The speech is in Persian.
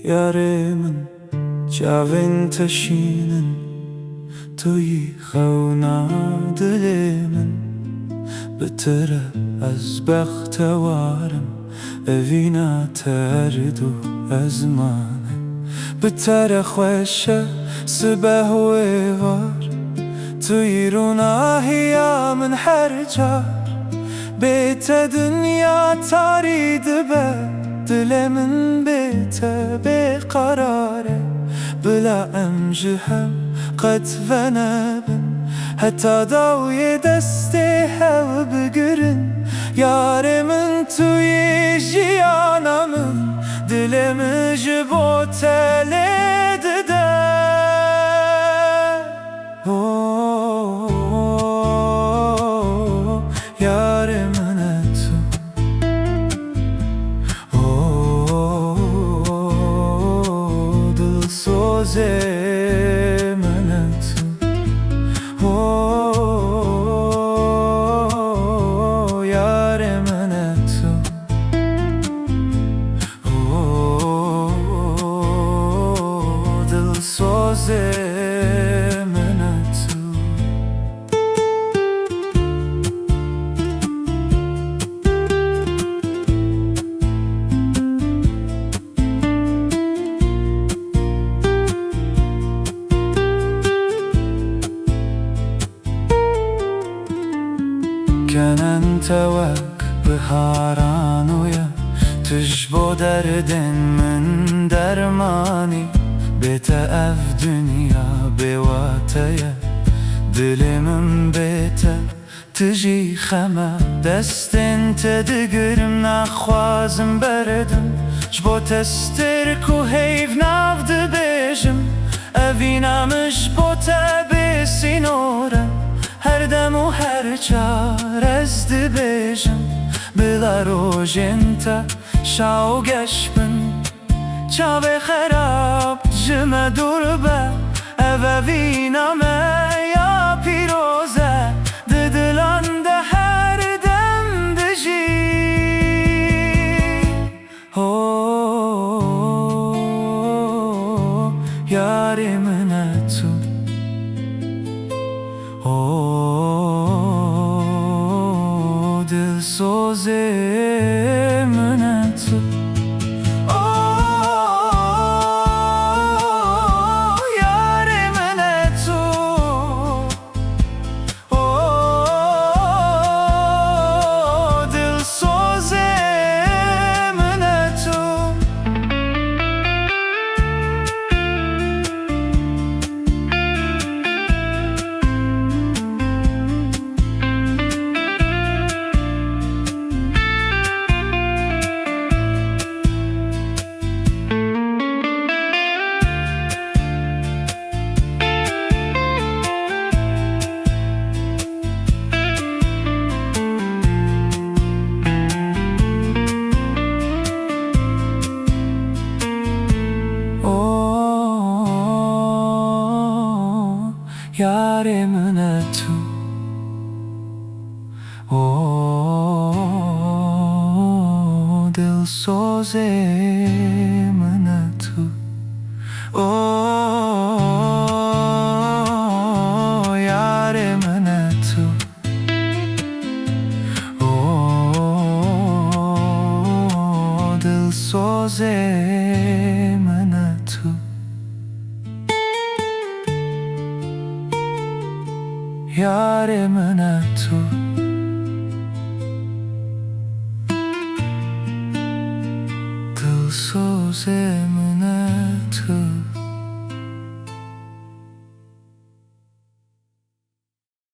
Yarimin çavin taşının توی خونا دلمن بتره از بختوارم اوینا تردو از منه بتره خوشه سبه و وار توی روناهیا من هر جار بیت دنیا تارید به دل من بیت بقراره بلا امجهم قد فنبن حتى ضوي دستي هو بقرن يار من توي جيانا من دلي مجبوت لددا يار من تو دل سوزي كان انت وك بهارانويا تجبو دردن من درماني بتأف دنيا بواتيا دلي من بيتا تجي خما دستن تدقرم نخوازم بردم جبو تسترك وهيف نافد بيجم أفينا مش بوتا بسينورم هر دم و هر چار از دبیجم بلا روژنتا شاو گشبن چاو خراب جمع دور با اووینا یا پیروزه ددلان ده هر دم دجی یاری من تو دل سوزه من تو یار من تو دل سوزه من تو یار من تو دل سوزه من تو یار من تو دل سوزه من تو یار من تو دل سوز